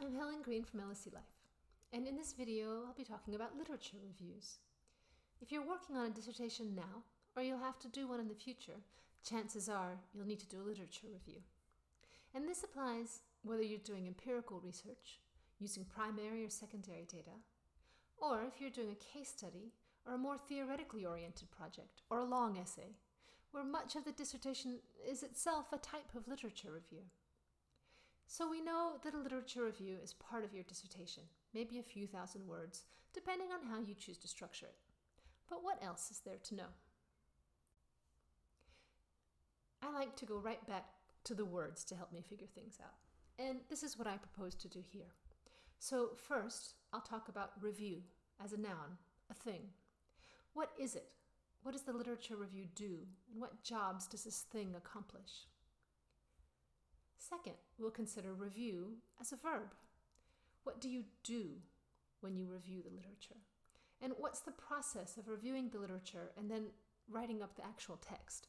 I'm Helen Green from LSE Life, and in this video I'll be talking about literature reviews. If you're working on a dissertation now, or you'll have to do one in the future, chances are you'll need to do a literature review. And this applies whether you're doing empirical research, using primary or secondary data, or if you're doing a case study or a more theoretically oriented project, or a long essay, where much of the dissertation is itself a type of literature review. So we know that a literature review is part of your dissertation, maybe a few thousand words, depending on how you choose to structure it. But what else is there to know? I like to go right back to the words to help me figure things out. And this is what I propose to do here. So first, I'll talk about review as a noun, a thing. What is it? What does the literature review do? And what jobs does this thing accomplish? Second, we'll consider review as a verb. What do you do when you review the literature? And what's the process of reviewing the literature and then writing up the actual text?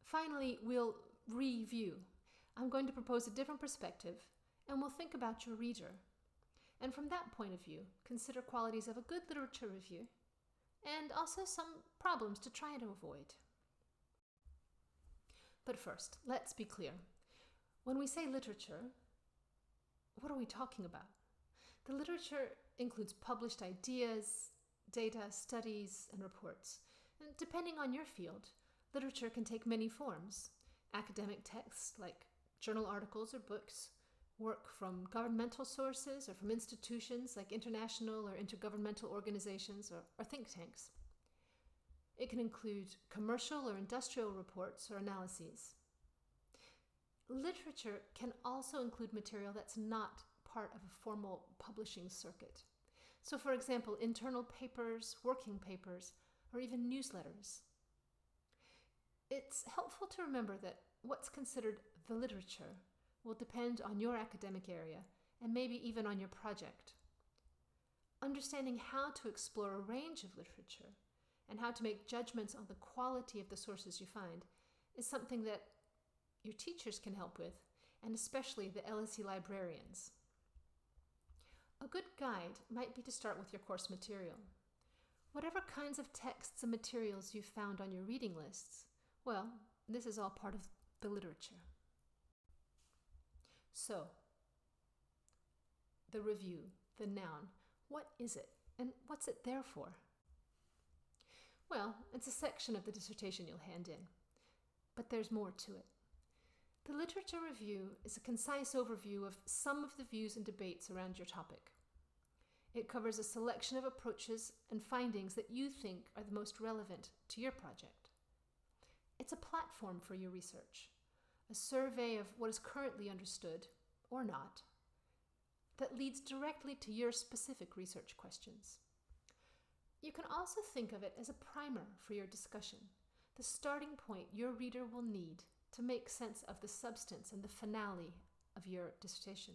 Finally, we'll review. I'm going to propose a different perspective, and we'll think about your reader. And from that point of view, consider qualities of a good literature review, and also some problems to try to avoid. But first, let's be clear. When we say literature, what are we talking about? The literature includes published ideas, data, studies, and reports. And depending on your field, literature can take many forms. Academic texts like journal articles or books, work from governmental sources or from institutions like international or intergovernmental organizations or think tanks. It can include commercial or industrial reports or analyses. Literature can also include material that's not part of a formal publishing circuit. So for example, internal papers, working papers, or even newsletters. It's helpful to remember that what's considered the literature will depend on your academic area and maybe even on your project. Understanding how to explore a range of literature and how to make judgments on the quality of the sources you find is something that your teachers can help with, and especially the LSE librarians. A good guide might be to start with your course material. Whatever kinds of texts and materials you've found on your reading lists, well, this is all part of the literature. So, the review, the noun, what is it, and what's it there for? Well, it's a section of the dissertation you'll hand in, but there's more to it. The literature review is a concise overview of some of the views and debates around your topic. It covers a selection of approaches and findings that you think are the most relevant to your project. It's a platform for your research, a survey of what is currently understood, or not, that leads directly to your specific research questions. You can also think of it as a primer for your discussion, the starting point your reader will need to make sense of the substance and the finale of your dissertation.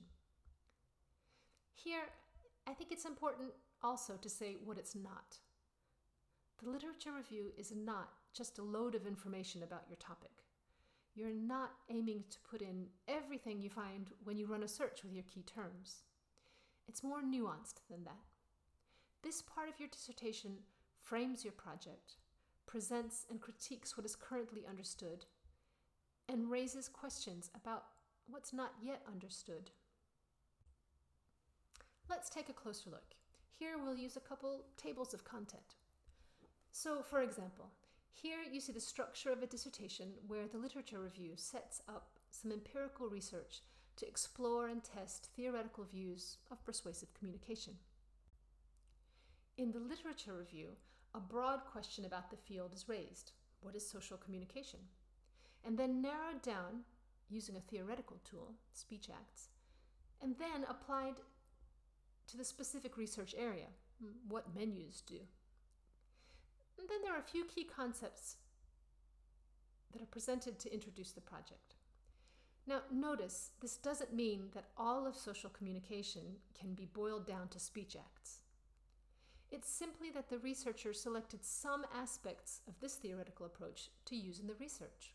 Here, I think it's important also to say what it's not. The literature review is not just a load of information about your topic. You're not aiming to put in everything you find when you run a search with your key terms. It's more nuanced than that. This part of your dissertation frames your project, presents and critiques what is currently understood, and raises questions about what's not yet understood. Let's take a closer look. Here we'll use a couple tables of content. So, for example, here you see the structure of a dissertation where the literature review sets up some empirical research to explore and test theoretical views of persuasive communication. In the literature review, a broad question about the field is raised. What is social communication? And then narrowed down using a theoretical tool, speech acts, and then applied to the specific research area, what menus do. And then there are a few key concepts that are presented to introduce the project. Now notice, this doesn't mean that all of social communication can be boiled down to speech acts. It's simply that the researcher selected some aspects of this theoretical approach to use in the research.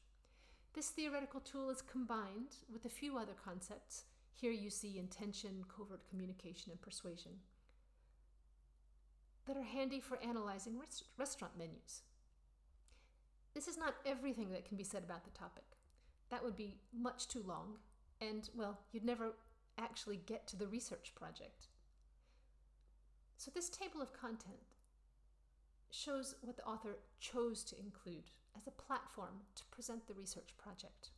This theoretical tool is combined with a few other concepts Here you see intention, covert communication, and persuasion that are handy for analyzing restaurant menus. This is not everything that can be said about the topic. That would be much too long, and, well, you'd never actually get to the research project. So this table of content shows what the author chose to include as a platform to present the research project.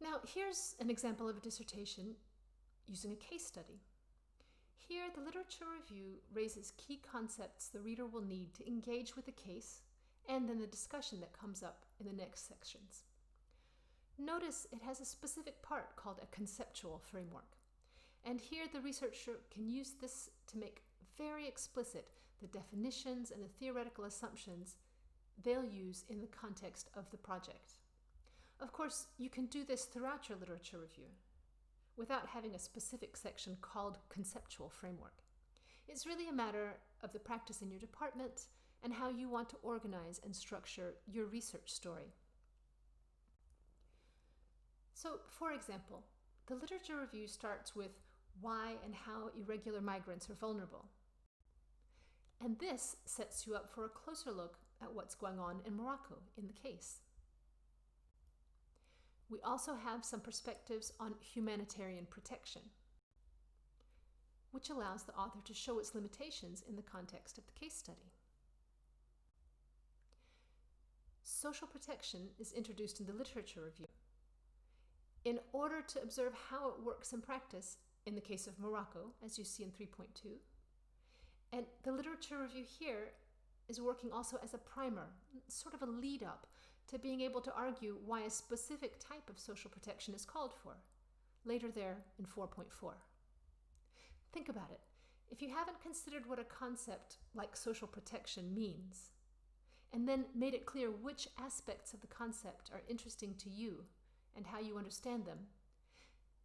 Now, here's an example of a dissertation using a case study. Here, the literature review raises key concepts the reader will need to engage with the case and then the discussion that comes up in the next sections. Notice it has a specific part called a conceptual framework. And here the researcher can use this to make very explicit the definitions and the theoretical assumptions they'll use in the context of the project. Of course, you can do this throughout your literature review without having a specific section called conceptual framework. It's really a matter of the practice in your department and how you want to organize and structure your research story. So, for example, the literature review starts with why and how irregular migrants are vulnerable. And this sets you up for a closer look at what's going on in Morocco in the case. We also have some perspectives on humanitarian protection, which allows the author to show its limitations in the context of the case study. Social protection is introduced in the literature review in order to observe how it works in practice in the case of Morocco, as you see in 3.2. And the literature review here is working also as a primer, sort of a lead up to being able to argue why a specific type of social protection is called for, later there in 4.4. Think about it. If you haven't considered what a concept like social protection means, and then made it clear which aspects of the concept are interesting to you and how you understand them,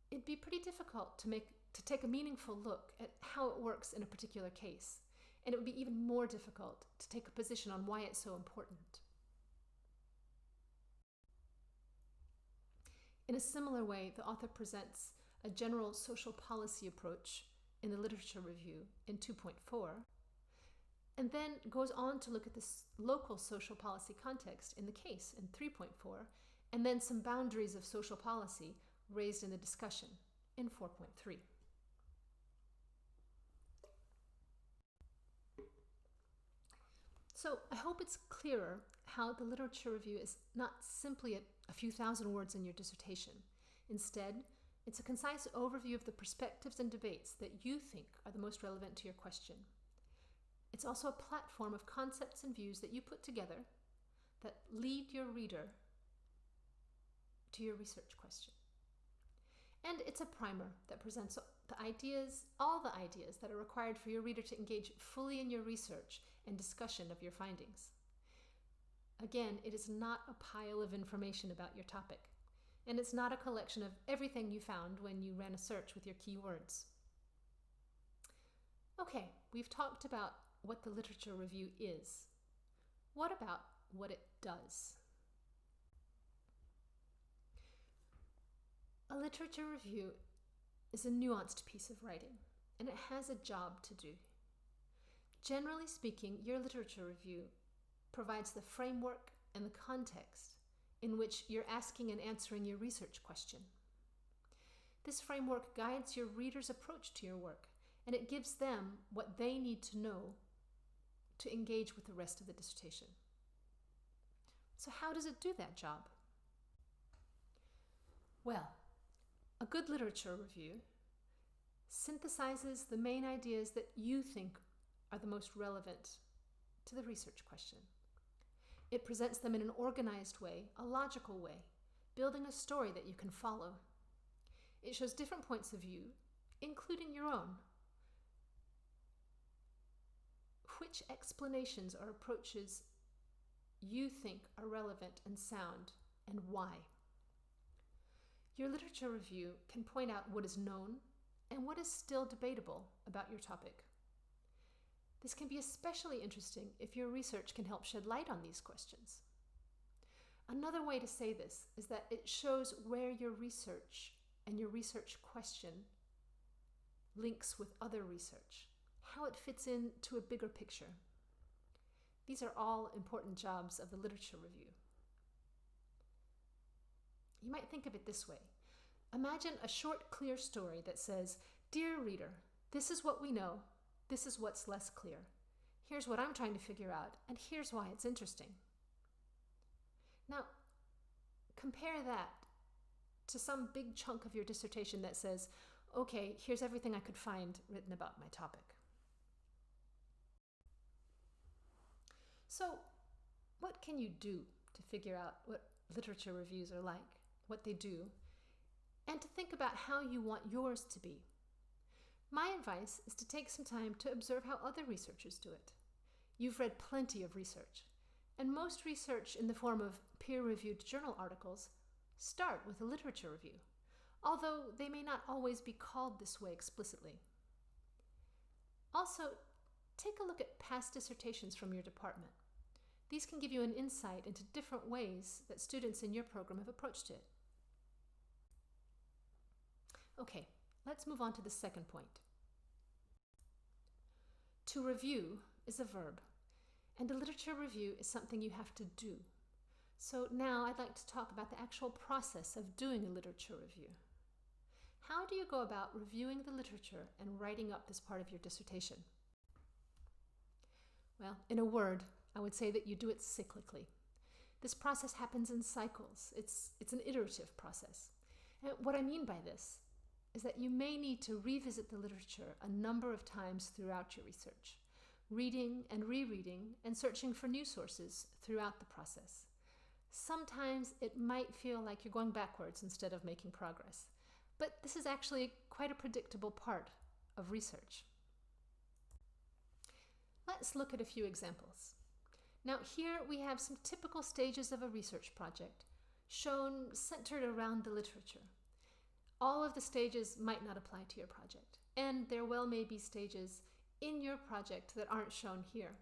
it'd be pretty difficult to take a meaningful look at how it works in a particular case, and it would be even more difficult to take a position on why it's so important. In a similar way, the author presents a general social policy approach in the literature review in 2.4, and then goes on to look at this local social policy context in the case in 3.4, and then some boundaries of social policy raised in the discussion in 4.3. So I hope it's clearer how the literature review is not simply a few thousand words in your dissertation. Instead, it's a concise overview of the perspectives and debates that you think are the most relevant to your question. It's also a platform of concepts and views that you put together that lead your reader to your research question. And it's a primer that presents all the ideas that are required for your reader to engage fully in your research and discussion of your findings. Again, it is not a pile of information about your topic, and it's not a collection of everything you found when you ran a search with your keywords. Okay, we've talked about what the literature review is. What about what it does? A literature review is a nuanced piece of writing, and it has a job to do. Generally speaking, your literature review provides the framework and the context in which you're asking and answering your research question. This framework guides your reader's approach to your work, and it gives them what they need to know to engage with the rest of the dissertation. So how does it do that job? Well, a good literature review synthesizes the main ideas that you think are the most relevant to the research question. It presents them in an organized way, a logical way, building a story that you can follow. It shows different points of view, including your own. Which explanations or approaches you think are relevant and sound, and why? Your literature review can point out what is known and what is still debatable about your topic. This can be especially interesting if your research can help shed light on these questions. Another way to say this is that it shows where your research and your research question links with other research, how it fits into a bigger picture. These are all important jobs of the literature review. You might think of it this way. Imagine a short, clear story that says, "Dear reader, this is what we know, this is what's less clear. Here's what I'm trying to figure out, and here's why it's interesting." Now, compare that to some big chunk of your dissertation that says, "Okay, here's everything I could find written about my topic." So, what can you do to figure out what literature reviews are like, what they do, and to think about how you want yours to be? My advice is to take some time to observe how other researchers do it. You've read plenty of research, and most research in the form of peer-reviewed journal articles start with a literature review, although they may not always be called this way explicitly. Also, take a look at past dissertations from your department. These can give you an insight into different ways that students in your program have approached it. Okay, let's move on to the second point. To review is a verb, and a literature review is something you have to do. So now I'd like to talk about the actual process of doing a literature review. How do you go about reviewing the literature and writing up this part of your dissertation? Well, in a word, I would say that you do it cyclically. This process happens in cycles. It's an iterative process. And what I mean by this is that you may need to revisit the literature a number of times throughout your research, reading and rereading and searching for new sources throughout the process. Sometimes it might feel like you're going backwards instead of making progress, but this is actually quite a predictable part of research. Let's look at a few examples. Now here we have some typical stages of a research project shown centered around the literature. All of the stages might not apply to your project, and there well may be stages in your project that aren't shown here.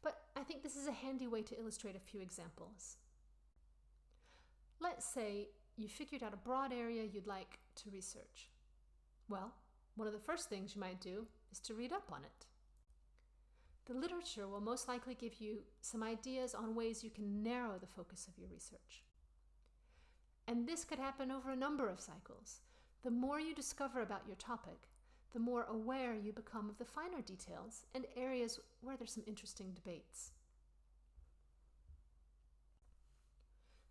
But I think this is a handy way to illustrate a few examples. Let's say you figured out a broad area you'd like to research. Well, one of the first things you might do is to read up on it. The literature will most likely give you some ideas on ways you can narrow the focus of your research. And this could happen over a number of cycles. The more you discover about your topic, the more aware you become of the finer details and areas where there's some interesting debates.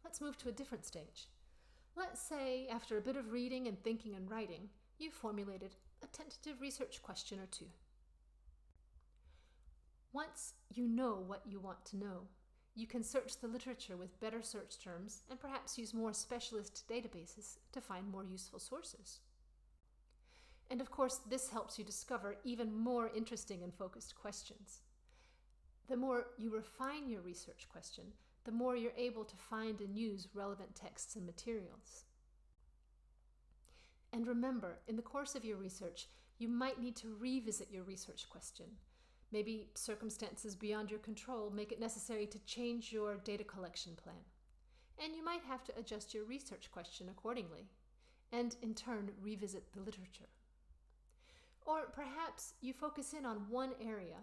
Let's move to a different stage. Let's say, after a bit of reading and thinking and writing, you've formulated a tentative research question or two. Once you know what you want to know, you can search the literature with better search terms and perhaps use more specialist databases to find more useful sources. And of course, this helps you discover even more interesting and focused questions. The more you refine your research question, the more you're able to find and use relevant texts and materials. And remember, in the course of your research, you might need to revisit your research question. Maybe circumstances beyond your control make it necessary to change your data collection plan. And you might have to adjust your research question accordingly, and in turn revisit the literature. Or perhaps you focus in on one area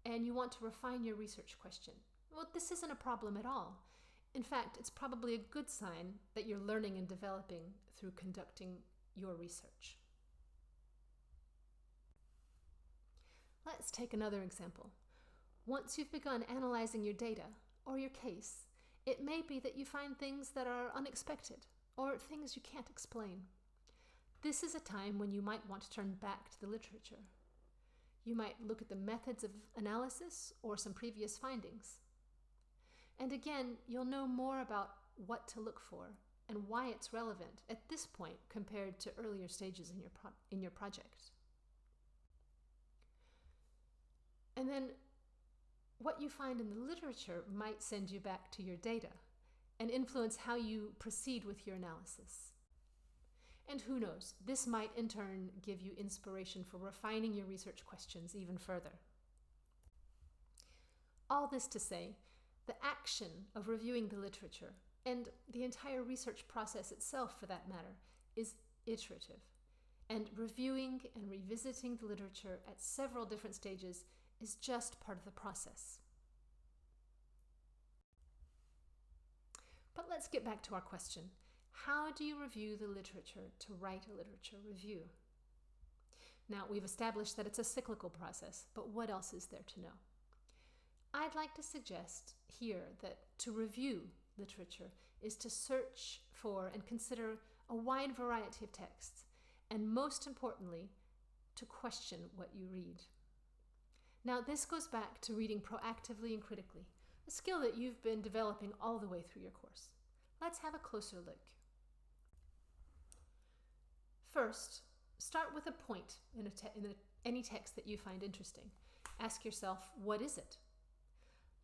and you want to refine your research question. Well, this isn't a problem at all. In fact, it's probably a good sign that you're learning and developing through conducting your research. Let's take another example. Once you've begun analyzing your data or your case, it may be that you find things that are unexpected or things you can't explain. This is a time when you might want to turn back to the literature. You might look at the methods of analysis or some previous findings. And again, you'll know more about what to look for and why it's relevant at this point compared to earlier stages in your project. And then what you find in the literature might send you back to your data and influence how you proceed with your analysis. And who knows, this might in turn give you inspiration for refining your research questions even further. All this to say The action of reviewing the literature, and the entire research process itself for that matter, is iterative. And reviewing and revisiting the literature at several different stages is just part of the process. But let's get back to our question. How do you review the literature to write a literature review? Now, we've established that it's a cyclical process, but what else is there to know? I'd like to suggest here that to review literature is to search for and consider a wide variety of texts, and most importantly, to question what you read. Now, this goes back to reading proactively and critically, a skill that you've been developing all the way through your course. Let's have a closer look. First, start with a point in any text that you find interesting. Ask yourself, what is it?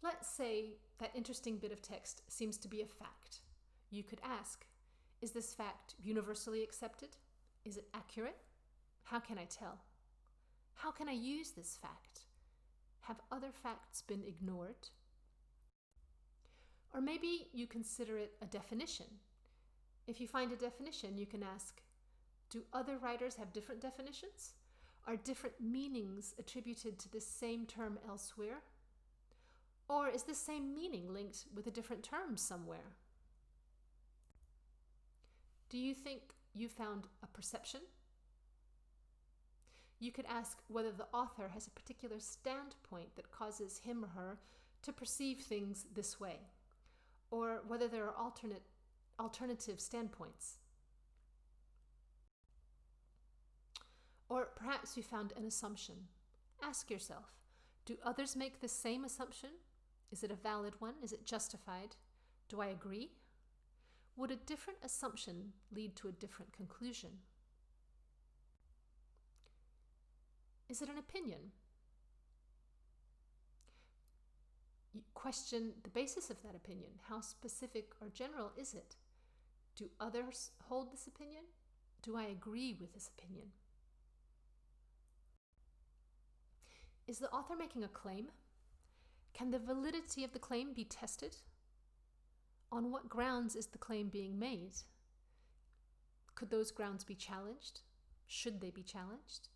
Let's say that interesting bit of text seems to be a fact. You could ask, is this fact universally accepted? Is it accurate? How can I tell? How can I use this fact? Have other facts been ignored? Or maybe you consider it a definition. If you find a definition, you can ask, do other writers have different definitions? Are different meanings attributed to this same term elsewhere? Or is the same meaning linked with a different term somewhere? Do you think you found a perception? You could ask whether the author has a particular standpoint that causes him or her to perceive things this way, or whether there are alternative standpoints. Or perhaps you found an assumption. Ask yourself, do others make the same assumption? Is it a valid one? Is it justified? Do I agree? Would a different assumption lead to a different conclusion? Is it an opinion? You question the basis of that opinion. How specific or general is it? Do others hold this opinion? Do I agree with this opinion? Is the author making a claim? Can the validity of the claim be tested? On what grounds is the claim being made? Could those grounds be challenged? Should they be challenged?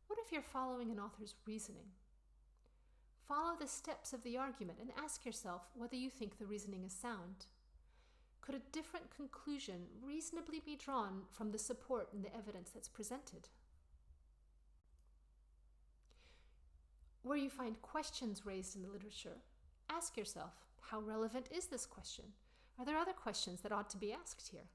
What if you're following an author's reasoning? Follow the steps of the argument and ask yourself whether you think the reasoning is sound. Could a different conclusion reasonably be drawn from the support and the evidence that's presented? Where you find questions raised in the literature, ask yourself, how relevant is this question? Are there other questions that ought to be asked here?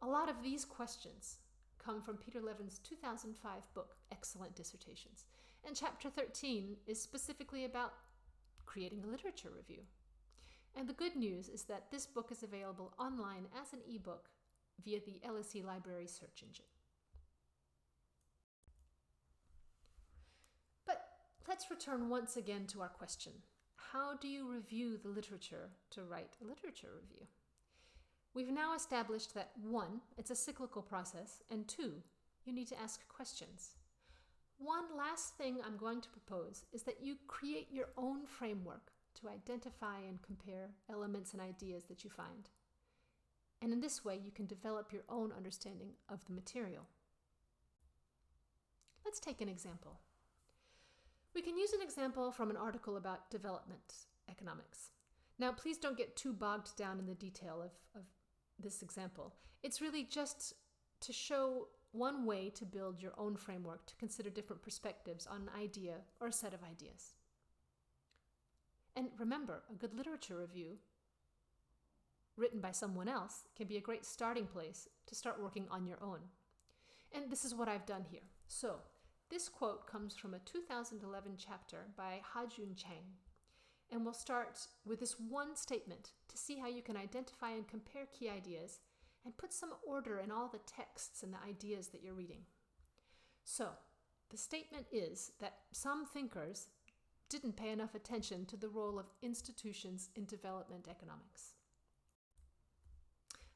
A lot of these questions come from Peter Levins' 2005 book, Excellent Dissertations. And chapter 13 is specifically about creating a literature review. And the good news is that this book is available online as an ebook via the LSE Library search engine. But let's return once again to our question. How do you review the literature to write a literature review? We've now established that 1, it's a cyclical process, and 2, you need to ask questions. One last thing I'm going to propose is that you create your own framework to identify and compare elements and ideas that you find. And in this way, you can develop your own understanding of the material. Let's take an example. We can use an example from an article about development economics. Now, please don't get too bogged down in the detail of this example. It's really just to show one way to build your own framework to consider different perspectives on an idea or a set of ideas. And remember, a good literature review written by someone else can be a great starting place to start working on your own. And this is what I've done here. So, this quote comes from a 2011 chapter by Ha-Jun Chang. And we'll start with this one statement to see how you can identify and compare key ideas and put some order in all the texts and the ideas that you're reading. So, the statement is that some thinkers didn't pay enough attention to the role of institutions in development economics.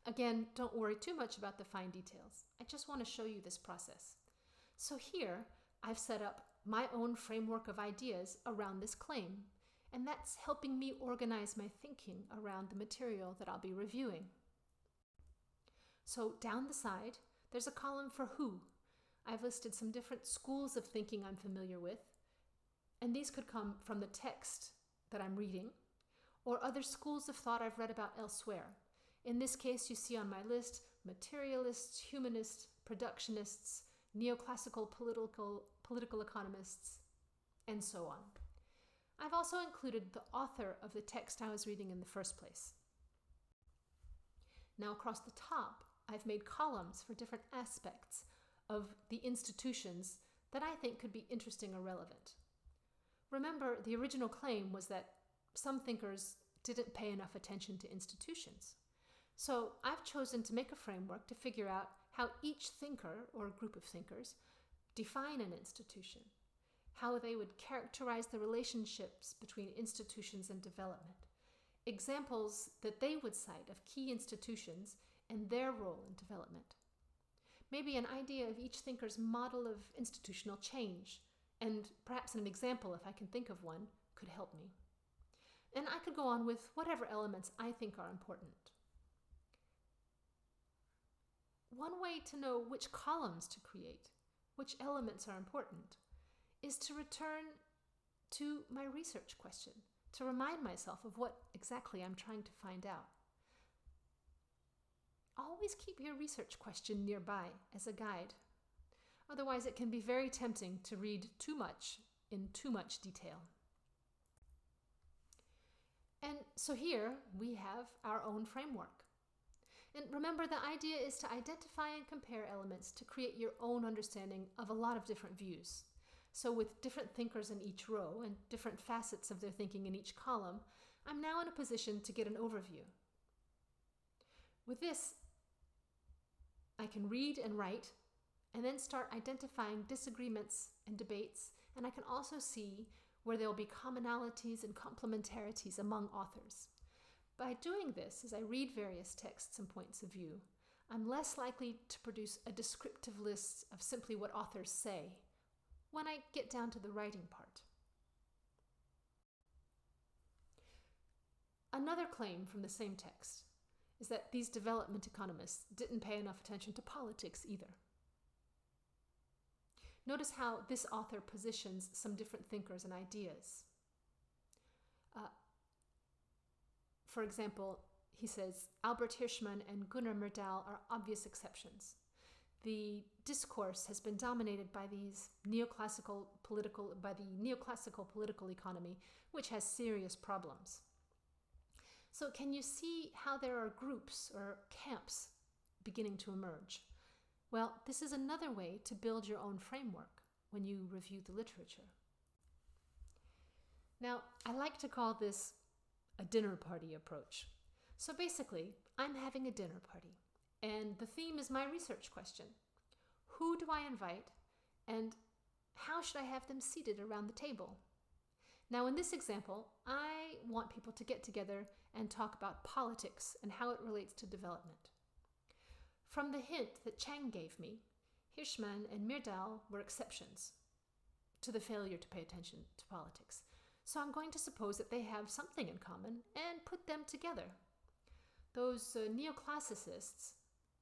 Again, don't worry too much about the fine details. I just want to show you this process. So here, I've set up my own framework of ideas around this claim, and that's helping me organize my thinking around the material that I'll be reviewing. So down the side, there's a column for who. I've listed some different schools of thinking I'm familiar with, and these could come from the text that I'm reading, or other schools of thought I've read about elsewhere. In this case, you see on my list materialists, humanists, productionists, neoclassical political economists, and so on. I've also included the author of the text I was reading in the first place. Now across the top, I've made columns for different aspects of the institutions that I think could be interesting or relevant. Remember, the original claim was that some thinkers didn't pay enough attention to institutions. So I've chosen to make a framework to figure out how each thinker or group of thinkers define an institution, how they would characterize the relationships between institutions and development, examples that they would cite of key institutions and their role in development. Maybe an idea of each thinker's model of institutional change, and perhaps an example, if I can think of one, could help me. And I could go on with whatever elements I think are important. One way to know which columns to create, which elements are important, is to return to my research question, to remind myself of what exactly I'm trying to find out. Always keep your research question nearby as a guide. Otherwise, it can be very tempting to read too much in too much detail. And so here we have our own framework. And remember, the idea is to identify and compare elements to create your own understanding of a lot of different views. So with different thinkers in each row and different facets of their thinking in each column, I'm now in a position to get an overview. With this, I can read and write, and then start identifying disagreements and debates, and I can also see where there will be commonalities and complementarities among authors. By doing this, as I read various texts and points of view, I'm less likely to produce a descriptive list of simply what authors say when I get down to the writing part. Another claim from the same text is that these development economists didn't pay enough attention to politics either. Notice how this author positions some different thinkers and ideas. For example, he says, Albert Hirschman and Gunnar Myrdal are obvious exceptions. The discourse has been dominated by the neoclassical political economy, which has serious problems. So can you see how there are groups or camps beginning to emerge? Well, this is another way to build your own framework when you review the literature. Now, I like to call this a dinner party approach. So basically, I'm having a dinner party, and the theme is my research question. Who do I invite, and how should I have them seated around the table? Now, in this example, I want people to get together and talk about politics and how it relates to development. From the hint that Chang gave me, Hirschman and Myrdal were exceptions to the failure to pay attention to politics. So I'm going to suppose that they have something in common and put them together. Those neoclassicists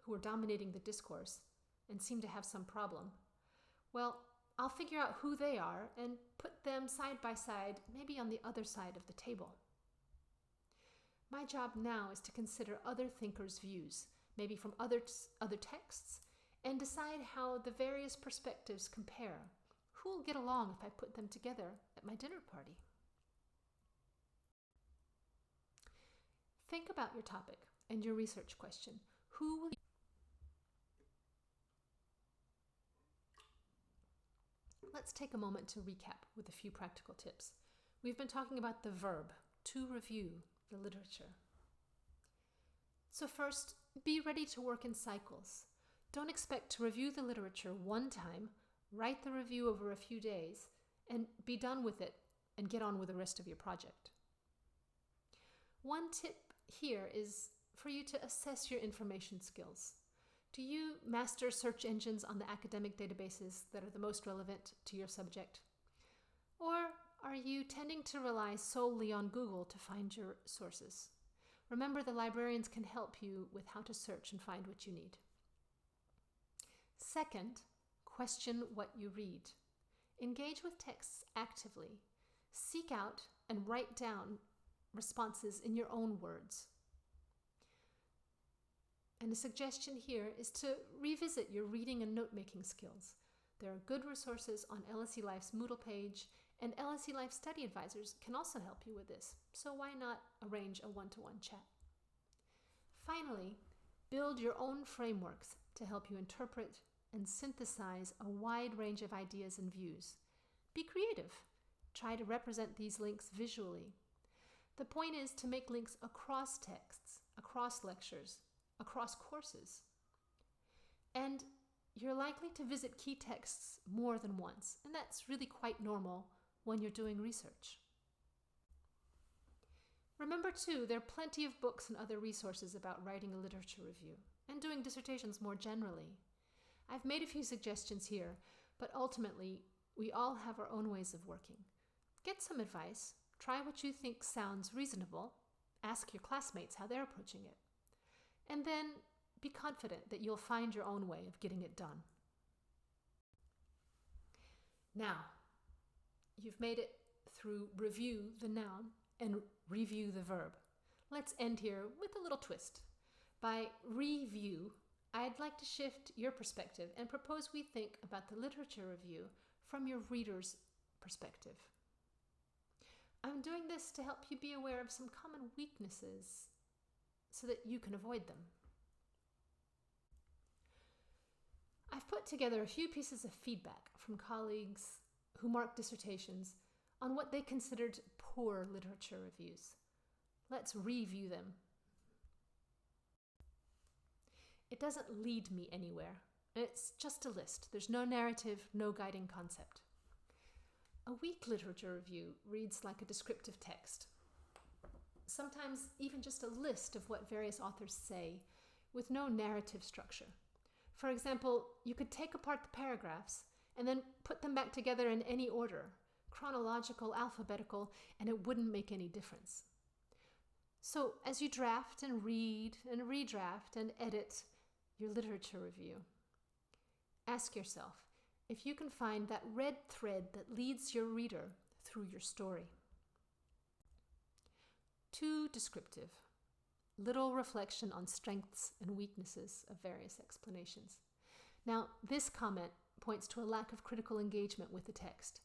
who are dominating the discourse and seem to have some problem, well, I'll figure out who they are and put them side by side, maybe on the other side of the table. My job now is to consider other thinkers' views, maybe from other texts, and decide how the various perspectives compare. Who will get along if I put them together at my dinner party? Think about your topic and your research question. Who will Let's take a moment to recap with a few practical tips. We've been talking about the verb, to review the literature. So first, be ready to work in cycles. Don't expect to review the literature one time, write the review over a few days, and be done with it and get on with the rest of your project. One tip here is for you to assess your information skills. Do you master search engines on the academic databases that are the most relevant to your subject? Or are you tending to rely solely on Google to find your sources? Remember, the librarians can help you with how to search and find what you need. Second, question what you read. Engage with texts actively. Seek out and write down responses in your own words. And a suggestion here is to revisit your reading and note-making skills. There are good resources on LSE Life's Moodle page, and LSE Life study advisors can also help you with this, so why not arrange a one-to-one chat? Finally, build your own frameworks to help you interpret and synthesize a wide range of ideas and views. Be creative. Try to represent these links visually. The point is to make links across texts, across lectures, across courses. And you're likely to visit key texts more than once, and that's really quite normal when you're doing research. Remember too, there are plenty of books and other resources about writing a literature review and doing dissertations more generally. I've made a few suggestions here, but ultimately, we all have our own ways of working. Get some advice, try what you think sounds reasonable, ask your classmates how they're approaching it, and then be confident that you'll find your own way of getting it done. Now, you've made it through review the noun and review the verb. Let's end here with a little twist. By review, I'd like to shift your perspective and propose we think about the literature review from your reader's perspective. I'm doing this to help you be aware of some common weaknesses so that you can avoid them. I've put together a few pieces of feedback from colleagues who marked dissertations on what they considered poor literature reviews. Let's review them. It doesn't lead me anywhere. It's just a list. There's no narrative, no guiding concept. A weak literature review reads like a descriptive text. Sometimes even just a list of what various authors say with no narrative structure. For example, you could take apart the paragraphs and then put them back together in any order, chronological, alphabetical, and it wouldn't make any difference. So as you draft and read and redraft and edit your literature review, ask yourself if you can find that red thread that leads your reader through your story. Too descriptive. Little reflection on strengths and weaknesses of various explanations. Now, this comment points to a lack of critical engagement with the text.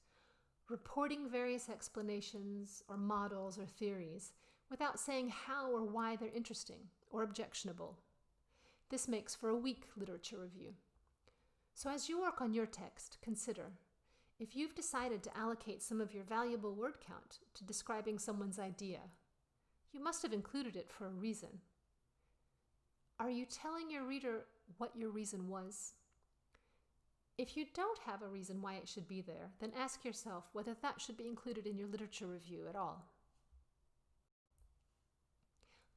Reporting various explanations or models or theories without saying how or why they're interesting or objectionable. This makes for a weak literature review. So as you work on your text, consider if you've decided to allocate some of your valuable word count to describing someone's idea. You must have included it for a reason. Are you telling your reader what your reason was? If you don't have a reason why it should be there, then ask yourself whether that should be included in your literature review at all.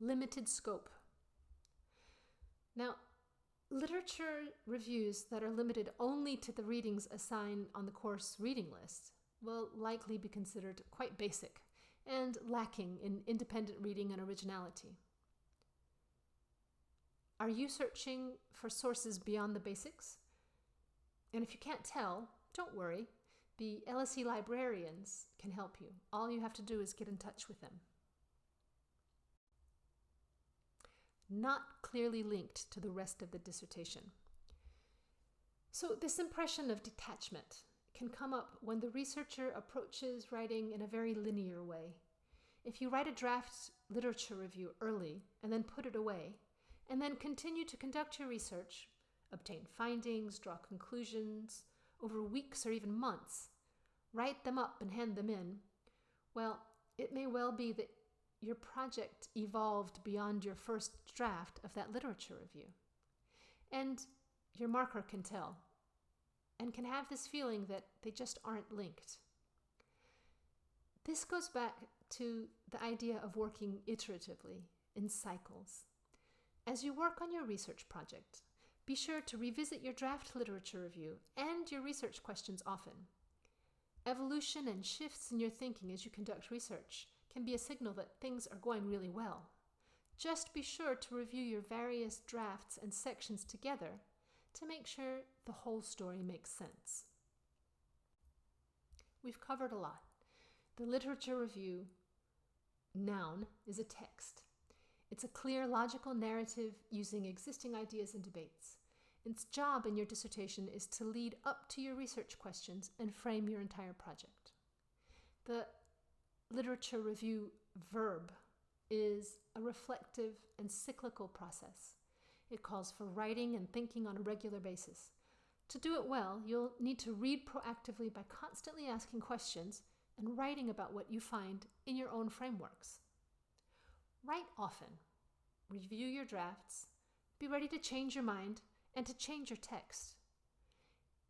Limited scope. Now, literature reviews that are limited only to the readings assigned on the course reading list will likely be considered quite basic and lacking in independent reading and originality. Are you searching for sources beyond the basics? And if you can't tell, don't worry. The LSE librarians can help you. All you have to do is get in touch with them. Not clearly linked to the rest of the dissertation. So this impression of detachment can come up when the researcher approaches writing in a very linear way. If you write a draft literature review early and then put it away, and then continue to conduct your research, obtain findings, draw conclusions over weeks or even months, write them up and hand them in, well, it may well be that your project evolved beyond your first draft of that literature review. And your marker can tell and can have this feeling that they just aren't linked. This goes back to the idea of working iteratively in cycles. As you work on your research project, be sure to revisit your draft literature review and your research questions often. Evolution and shifts in your thinking as you conduct research can be a signal that things are going really well. Just be sure to review your various drafts and sections together to make sure the whole story makes sense. We've covered a lot. The literature review noun is a text. It's a clear, logical narrative using existing ideas and debates. Its job in your dissertation is to lead up to your research questions and frame your entire project. The literature review verb is a reflective and cyclical process. It calls for writing and thinking on a regular basis. To do it well, you'll need to read proactively by constantly asking questions and writing about what you find in your own frameworks. Write often. Review your drafts. Be ready to change your mind and to change your text.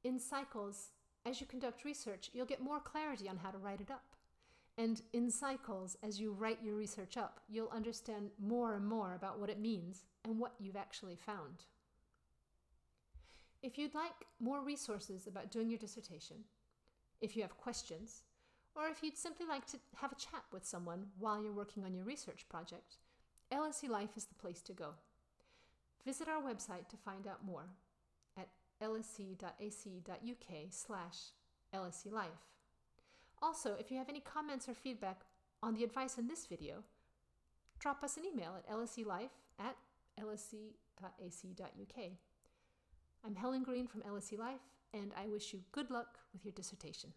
In cycles, as you conduct research, you'll get more clarity on how to write it up. And in cycles, as you write your research up, you'll understand more and more about what it means and what you've actually found. If you'd like more resources about doing your dissertation, if you have questions, or if you'd simply like to have a chat with someone while you're working on your research project, LSE Life is the place to go. Visit our website to find out more at lse.ac.uk/LSELife. Also, if you have any comments or feedback on the advice in this video, drop us an email at lselife@lse.ac.uk. I'm Helen Green from LSE Life, and I wish you good luck with your dissertation.